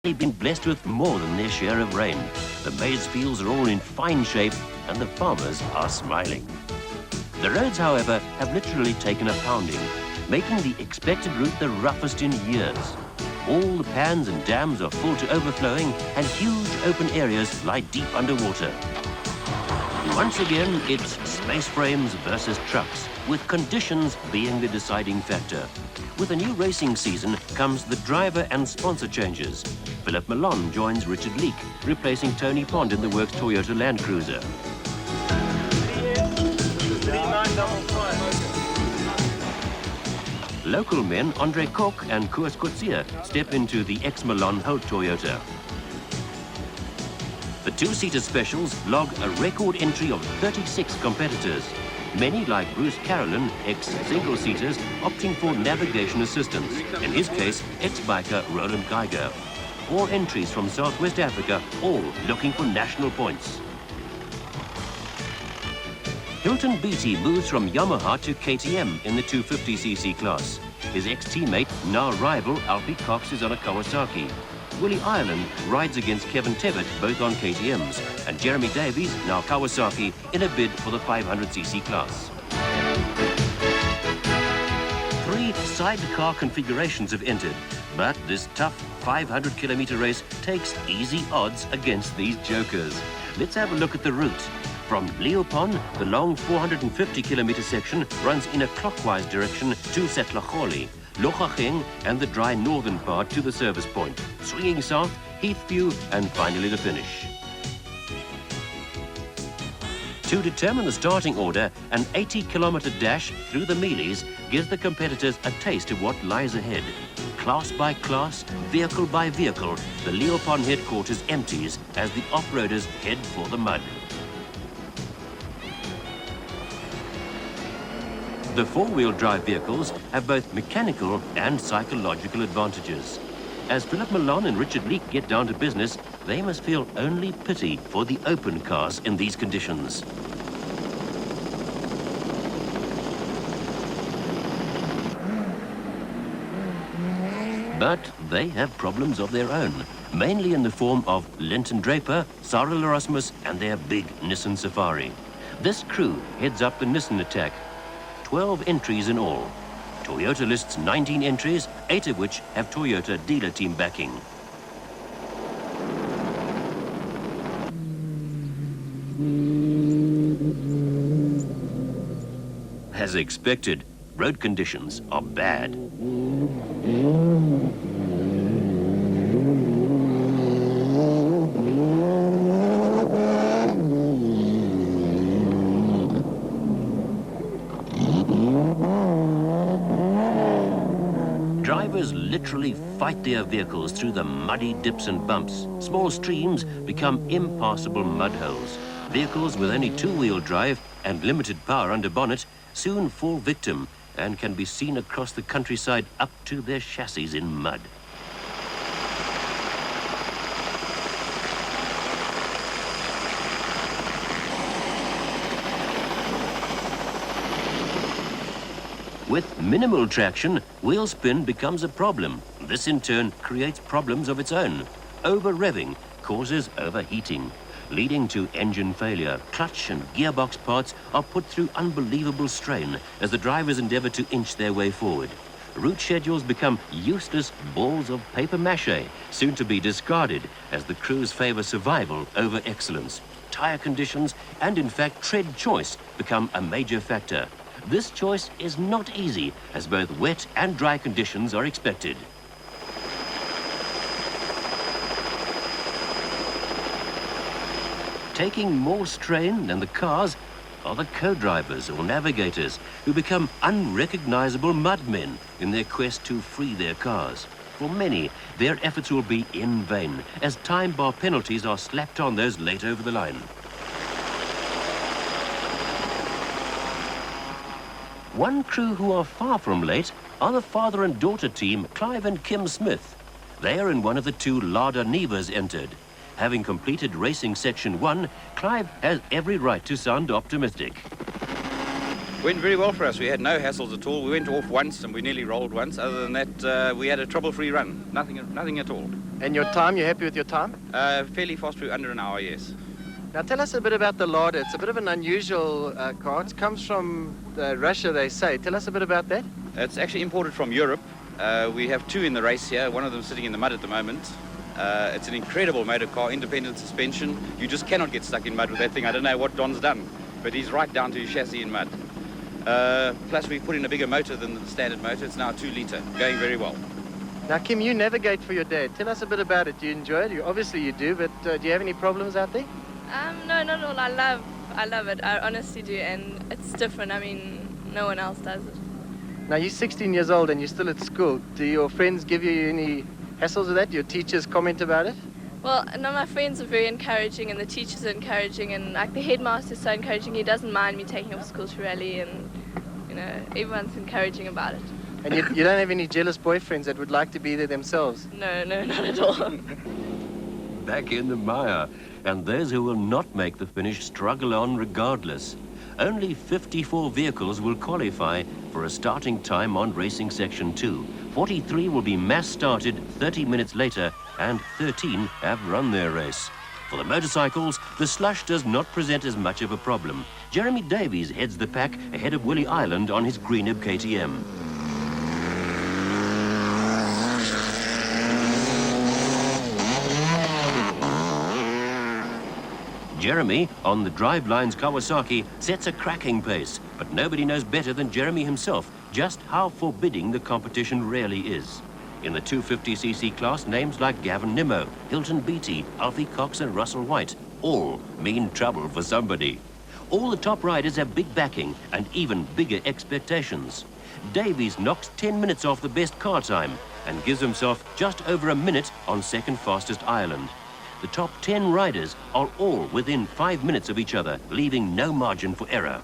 been blessed with more than their share of rain. The maize fields are all in fine shape and the farmers are smiling. The roads, however, have literally taken a pounding, making the expected route the roughest in years. All the pans and dams are full to overflowing and huge open areas lie deep underwater. Once again, it's space frames versus trucks, with conditions being the deciding factor. With a new racing season comes the driver and sponsor changes. Philip Malone joins Richard Leek, replacing Tony Pond in the works Toyota Land Cruiser. Local men Andre Kok and Koos Kutsia step into the ex-Malone Holt Toyota. The two-seater specials log a record entry of 36 competitors. Many, like Bruce Carolyn, ex-single-seaters, opting for navigation assistance. In his case, ex-biker Roland Geiger. 4 entries from Southwest Africa, all looking for national points. Hilton Beattie moves from Yamaha to KTM in the 250cc class. His ex-teammate, now rival, Alfie Cox, is on a Kawasaki. Willie Ireland rides against Kevin Tebbett, both on KTMs, and Jeremy Davies, now Kawasaki, in a bid for the 500cc class. 3 sidecar configurations have entered, but this tough 500-kilometer race takes easy odds against these jokers. Let's have a look at the route. From Leopon, the long 450-kilometer section runs in a clockwise direction to Setlagoli, Lochacheng and the dry northern part to the service point, swinging south, Heathview and finally the finish. To determine the starting order, an 80-kilometer dash through the Mealies gives the competitors a taste of what lies ahead. Class by class, vehicle by vehicle, the Leopon headquarters empties as the off-roaders head for the mud. The 4-wheel drive vehicles have both mechanical and psychological advantages. As Philip Malone and Richard Leek get down to business, they must feel only pity for the open cars in these conditions. But they have problems of their own, mainly in the form of Linton Draper, Cyril Erasmus and their big Nissan Safari. This crew heads up the Nissan attack. 12 entries in all. Toyota lists 19 entries, 8 of which have Toyota dealer team backing. As expected, road conditions are bad. Drivers literally fight their vehicles through the muddy dips and bumps. Small streams become impassable mud holes. Vehicles with only 2-wheel drive and limited power under bonnet soon fall victim and can be seen across the countryside up to their chassis in mud. With minimal traction, wheel spin becomes a problem. This in turn creates problems of its own. Over-revving causes overheating, leading to engine failure. Clutch and gearbox parts are put through unbelievable strain as the drivers endeavor to inch their way forward. Route schedules become useless balls of paper mache, soon to be discarded as the crews favor survival over excellence. Tire conditions and, in fact, tread choice become a major factor. This choice is not easy, as both wet and dry conditions are expected. Taking more strain than the cars are the co-drivers or navigators, who become unrecognizable mudmen in their quest to free their cars. For many, their efforts will be in vain, as time bar penalties are slapped on those late over the line. One crew who are far from late are the father and daughter team, Clive and Kim Smith. They are in one of the 2 Lada Nivas entered. Having completed racing section 1, Clive has every right to sound optimistic. Went very well for us. We had no hassles at all. We went off once and we nearly rolled once. Other than that, we had a trouble-free run. Nothing at all. And your time, you happy with your time? Fairly fast through, under an hour, yes. Now tell us a bit about the Larder. It's a bit of an unusual car. It comes from Russia, they say. Tell us a bit about that. It's actually imported from Europe. We have two in the race here, one of them sitting in the mud at the moment. It's an incredible motor car, independent suspension. You just cannot get stuck in mud with that thing. I don't know what Don's done, but he's right down to his chassis in mud. Plus we've put in a bigger motor than the standard motor. It's now a 2-litre, going very well. Now Kim, you navigate for your dad. Tell us a bit about it. Do you enjoy it? Obviously you do, but do you have any problems out there? No, not at all. I love it. I honestly do, and it's different. I mean, no one else does it. Now you're 16 years old and you're still at school. Do your friends give you any hassles with that? Do your teachers comment about it? Well, no, my friends are very encouraging, and the teachers are encouraging, and like the headmaster's so encouraging. He doesn't mind me taking off school to rally, and you know, everyone's encouraging about it. And you don't have any jealous boyfriends that would like to be there themselves? No, not at all. Back in the mire, and those who will not make the finish struggle on regardless. Only 54 vehicles will qualify for a starting time on Racing Section 2. 43 will be mass started 30 minutes later, and 13 have run their race. For the motorcycles, the slush does not present as much of a problem. Jeremy Davies heads the pack ahead of Willie Ireland on his Greenup KTM. Jeremy, on the Drivelines Kawasaki, sets a cracking pace, but nobody knows better than Jeremy himself just how forbidding the competition really is. In the 250cc class, names like Gavin Nimmo, Hilton Beattie, Alfie Cox and Russell White all mean trouble for somebody. All the top riders have big backing and even bigger expectations. Davies knocks 10 minutes off the best car time and gives himself just over a minute on second fastest Ireland. The top 10 riders are all within 5 minutes of each other, leaving no margin for error.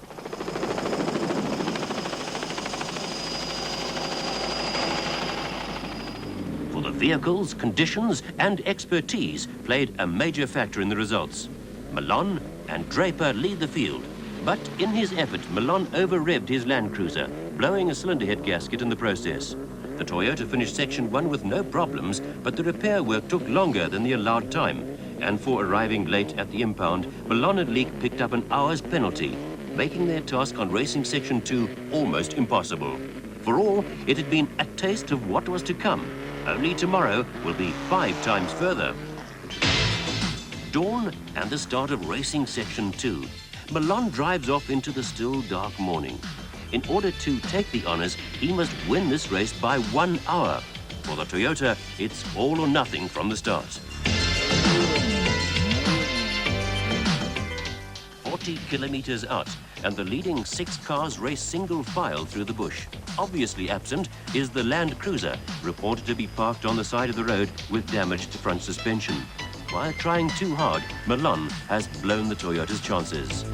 For the vehicles, conditions and expertise played a major factor in the results. Milan and Draper lead the field, but in his effort, Milan over-revved his Land Cruiser, blowing a cylinder head gasket in the process. The Toyota finished Section 1 with no problems, but the repair work took longer than the allowed time. And for arriving late at the impound, Milan and Leek picked up an hour's penalty, making their task on Racing Section 2 almost impossible. For all, it had been a taste of what was to come. Only tomorrow will be 5 times further. Dawn and the start of Racing Section 2. Milan drives off into the still dark morning. In order to take the honours, he must win this race by 1 hour. For the Toyota, it's all or nothing from the start. 40 kilometres out, and the leading 6 cars race single file through the bush. Obviously absent is the Land Cruiser, reported to be parked on the side of the road with damaged front suspension. While trying too hard, Milan has blown the Toyota's chances.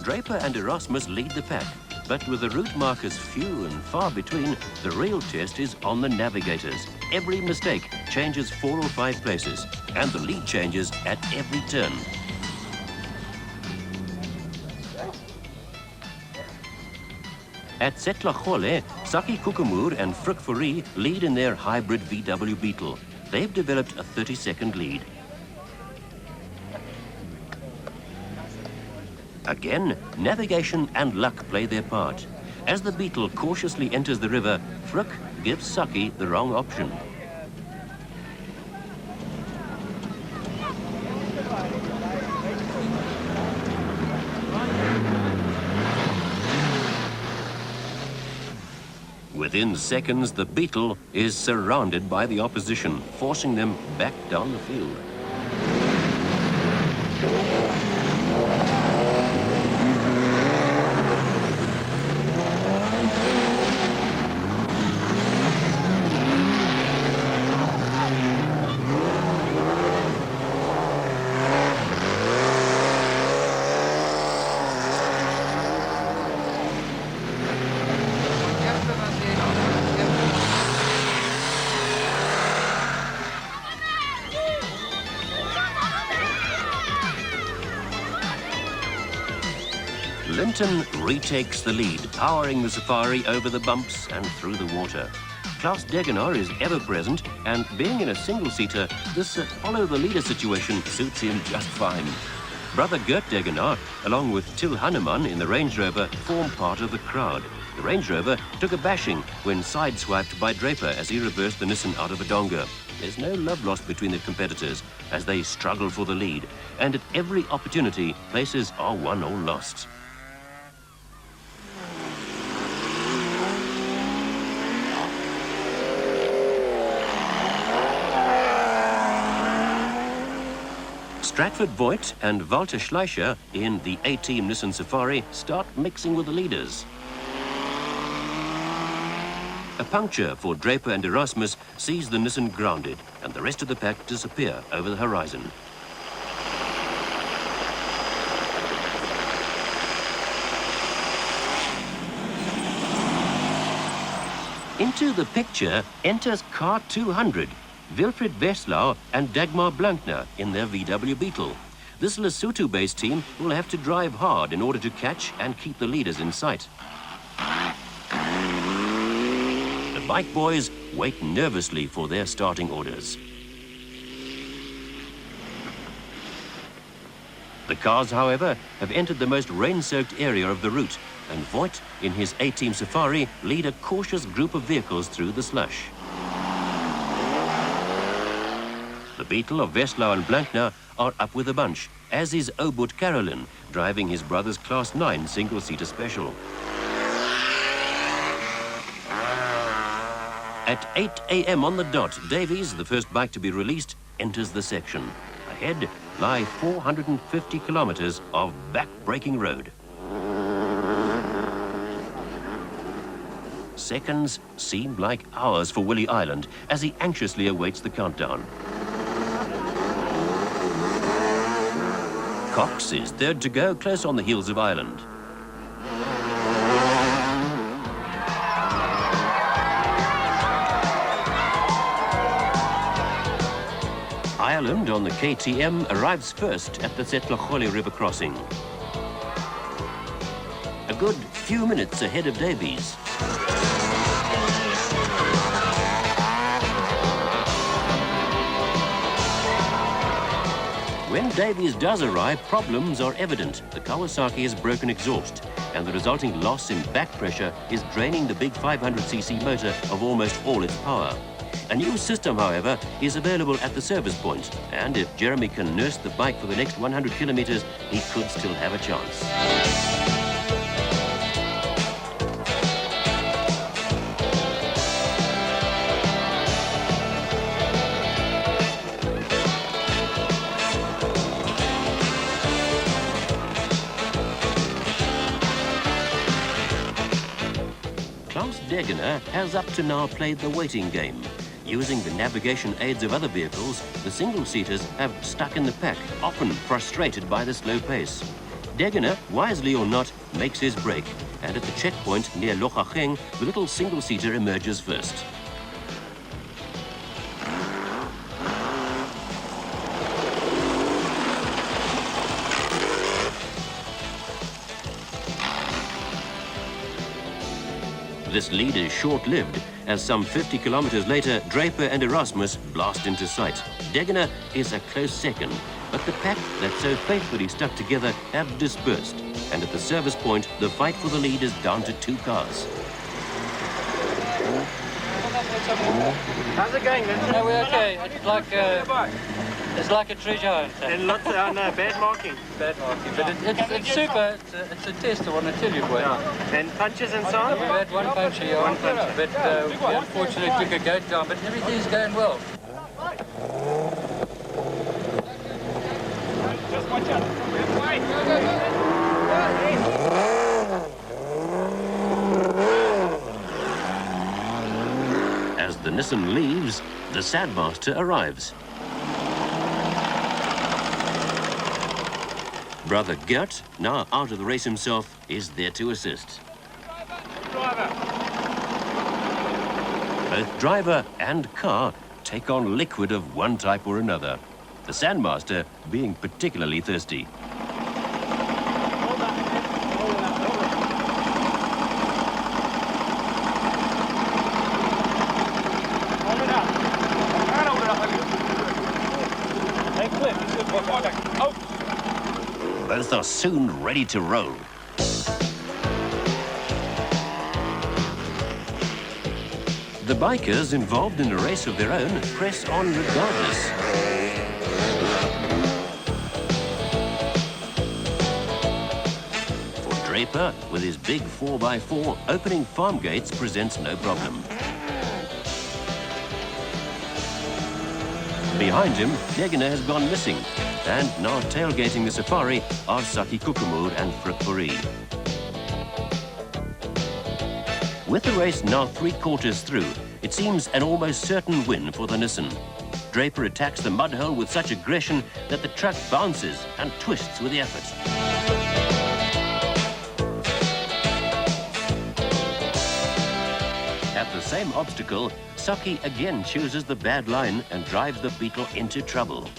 Draper and Erasmus lead the pack, but with the route markers few and far between, the real test is on the navigators. Every mistake changes 4 or 5 places, and the lead changes at every turn. At Setlachole, Saki Kukumur and Frick Fourie lead in their hybrid VW Beetle. They've developed a 30-second lead. Again, navigation and luck play their part. As the Beetle cautiously enters the river, Frick gives Saki the wrong option. Within seconds, the Beetle is surrounded by the opposition, forcing them back down the field. Quinton retakes the lead, powering the safari over the bumps and through the water. Klaus Degener is ever present, and being in a single-seater, this follow-the-leader situation suits him just fine. Brother Gert Degener, along with Till Hannemann in the Range Rover, form part of the crowd. The Range Rover took a bashing when sideswiped by Draper as he reversed the Nissan out of a donga. There's no love lost between the competitors as they struggle for the lead, and at every opportunity, places are won or lost. Stratford Voigt and Walter Schleicher in the A-Team Nissan Safari start mixing with the leaders. A puncture for Draper and Erasmus sees the Nissan grounded, and the rest of the pack disappear over the horizon. Into the picture enters car 200, Wilfried Westlau and Dagmar Blankner in their VW Beetle. This Lesotho-based team will have to drive hard in order to catch and keep the leaders in sight. The bike boys wait nervously for their starting orders. The cars, however, have entered the most rain-soaked area of the route, and Voigt, in his A-Team Safari, lead a cautious group of vehicles through the slush. The Beetle of Westlau and Blankner are up with a bunch, as is Obut Carolyn, driving his brother's Class 9 single-seater special. At 8 a.m. on the dot, Davies, the first bike to be released, enters the section. Ahead lie 450 kilometers of back-breaking road. Seconds seem like hours for Willie Island as he anxiously awaits the countdown. Cox is third to go, close on the heels of Ireland. Ireland on the KTM arrives first at the Setlacholi River crossing. A good few minutes ahead of Davies. When Davies does arrive, problems are evident. The Kawasaki has broken exhaust, and the resulting loss in back pressure is draining the big 500cc motor of almost all its power. A new system, however, is available at the service point, and if Jeremy can nurse the bike for the next 100 kilometers, he could still have a chance. Klaus Degener has up to now played the waiting game. Using the navigation aids of other vehicles, the single-seaters have stuck in the pack, often frustrated by the slow pace. Degener, wisely or not, makes his break, and at the checkpoint near Lochacheng, the little single-seater emerges first. This lead is short-lived, as some 50 kilometers later, Draper and Erasmus blast into sight. Degener is a close second, but the pack that so faithfully stuck together have dispersed, and at the service point, the fight for the lead is down to 2 cars. How's it going, man? No, we're okay. It's like a treasure hunt. And lots of bad marking. Bad marking. But it's super. It's a test, I want to tell you, boy. Yeah. And punches and so on? We had one punch here. One punch. But we unfortunately took a gate down, but everything's going well. Just watch out. As the Nissan leaves, the Sandmaster arrives. Brother Gert, now out of the race himself, is there to assist. Both driver and car take on liquid of one type or another. The Sandmaster being particularly thirsty. are soon ready to roll. The bikers involved in a race of their own press on regardless. For Draper, with his big 4x4, opening farm gates presents no problem. Behind him, Degner has gone missing, and now tailgating the safari are Saki Kukumur and Frikpuri. With the race now 3/4 through, it seems an almost certain win for the Nissan. Draper attacks the mud hole with such aggression that the truck bounces and twists with the effort. At the same obstacle, Saki again chooses the bad line and drives the Beetle into trouble.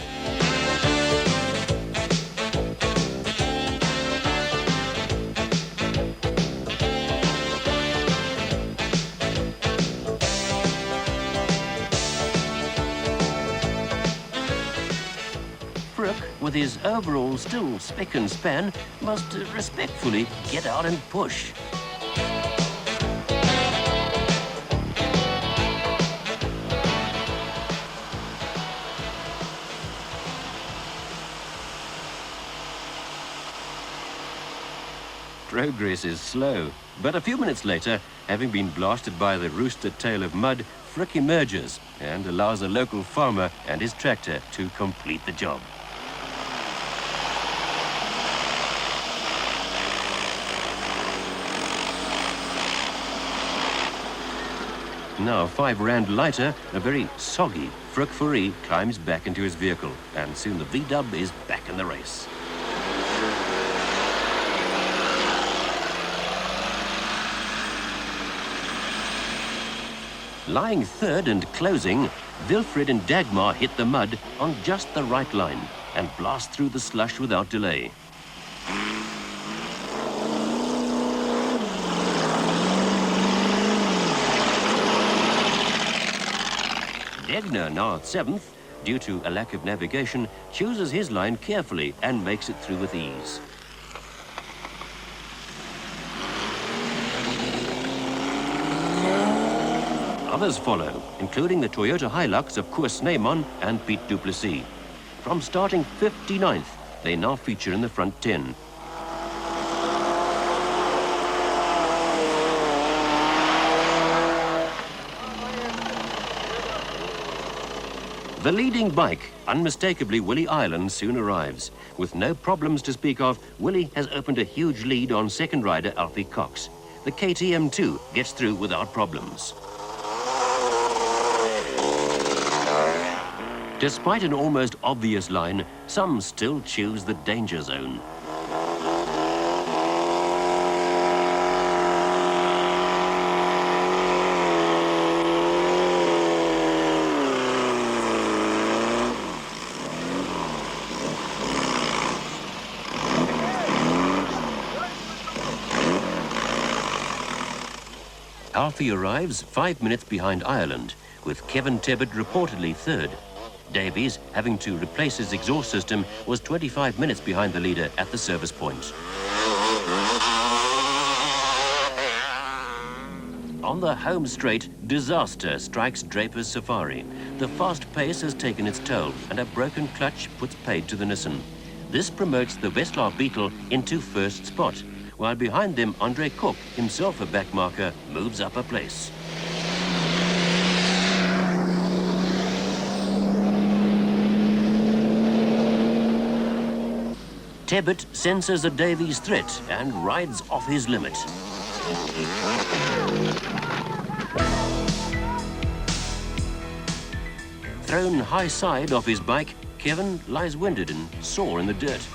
Frick, with his overall still spick and span, must respectfully get out and push. Progress is slow, but a few minutes later, having been blasted by the rooster tail of mud, Frick emerges and allows a local farmer and his tractor to complete the job. Now 5 rand lighter, a very soggy Frikpuri climbs back into his vehicle, and soon the V-dub is back in the race. Lying third and closing, Wilfred and Dagmar hit the mud on just the right line and blast through the slush without delay. Degner, now at 7th, due to a lack of navigation, chooses his line carefully and makes it through with ease. Others follow, including the Toyota Hilux of Koos Snyman and Piet Du Plessis. From starting 59th, they now feature in the front 10. The leading bike, unmistakably Willie Ireland, soon arrives. With no problems to speak of, Willie has opened a huge lead on second rider Alfie Cox. The KTM2 gets through without problems. Despite an almost obvious line, some still choose the danger zone. Alfie arrives 5 minutes behind Ireland, with Kevin Tebbett reportedly third. Davies, having to replace his exhaust system, was 25 minutes behind the leader at the service point. On the home straight, disaster strikes Draper's Safari. The fast pace has taken its toll, and a broken clutch puts paid to the Nissan. This promotes the Westlaw Beetle into first spot, while behind them Andre Cook, himself a backmarker, moves up a place. Tebbett senses a Davies threat and rides off his limit. Thrown high side off his bike, Kevin lies winded and sore in the dirt.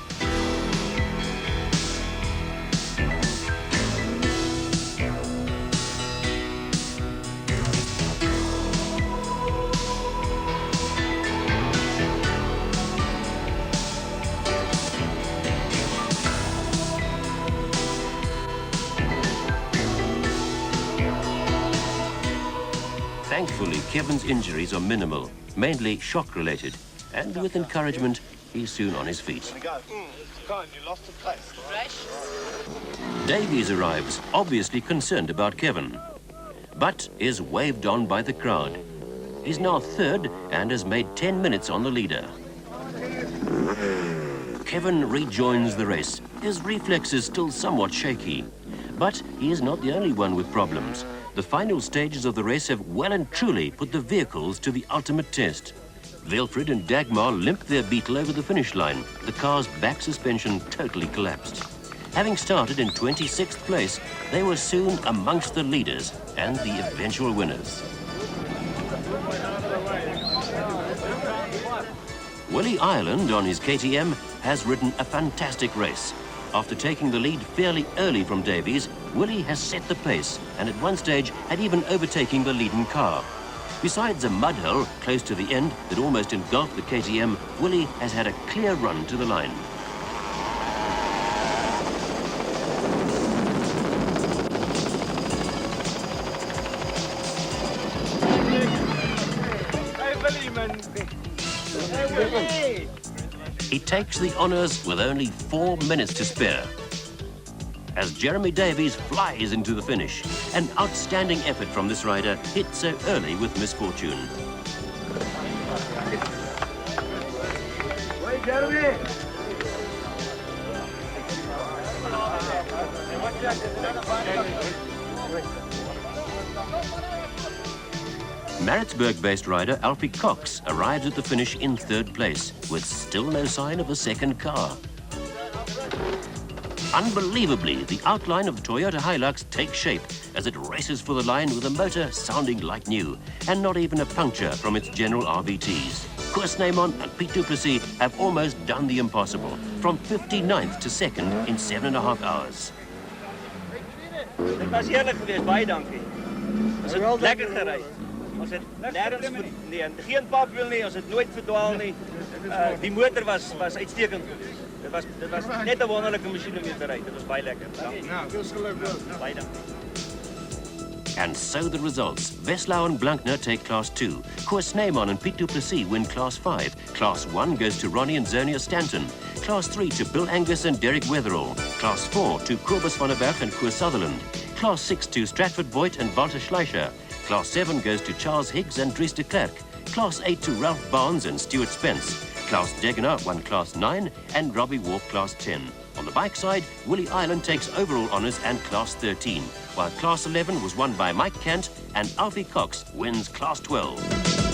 Thankfully, Kevin's injuries are minimal, mainly shock-related, and with encouragement, he's soon on his feet. You lost the place. Davies arrives, obviously concerned about Kevin, but is waved on by the crowd. He's now third and has made 10 minutes on the leader. Kevin rejoins the race. His reflexes still somewhat shaky, but he is not the only one with problems. The final stages of the race have well and truly put the vehicles to the ultimate test. Wilfred and Dagmar limped their Beetle over the finish line. The car's back suspension totally collapsed. Having started in 26th place, they were soon amongst the leaders and the eventual winners. Willie Ireland on his KTM has ridden a fantastic race. After taking the lead fairly early from Davies, Willie has set the pace and at one stage had even overtaken the leading car. Besides a mud hole close to the end that almost engulfed the KTM, Willie has had a clear run to the line. He takes the honours with only 4 minutes to spare. As Jeremy Davies flies into the finish, an outstanding effort from this rider hit so early with misfortune. Hey, Jeremy! Maritzburg-based rider Alfie Cox arrives at the finish in third place, with still no sign of a second car. Unbelievably, the outline of the Toyota Hilux takes shape as it races for the line with the motor sounding like new, and not even a puncture from its general RVTs. Koos Neyman and Piet du Plessis have almost done the impossible, from 59th to 2nd in 7.5 hours. Het was heerlijk geweest, baie dankie. Ons het lekker gereisd. Ons het nergens nee, geen papwiel nie, ons het nooit verdwaal nie. Die motor was uitstekend. Dit was net 'n wonderlike masjien om mee te ry. Dit was baie lekker. Dankie. Baie dankie. And so the results. Veslau and Blankner take Class 2. Koos Neyman and Piet du Plessis win Class 5. Class 1 goes to Ronnie and Zonia Stanton. Class 3 to Bill Angus and Derek Weatherall. Class 4 to Kobus van der Berg and Koos Sutherland. Class 6 to Stratford Voigt and Walter Schleicher. Class 7 goes to Charles Higgs and Dries de Klerk. Class 8 to Ralph Barnes and Stuart Spence. Klaus Degener won Class 9 and Robbie Wolf Class 10. On the bike side, Willie Ireland takes overall honours and Class 13, while Class 11 was won by Mike Kent and Alfie Cox wins Class 12.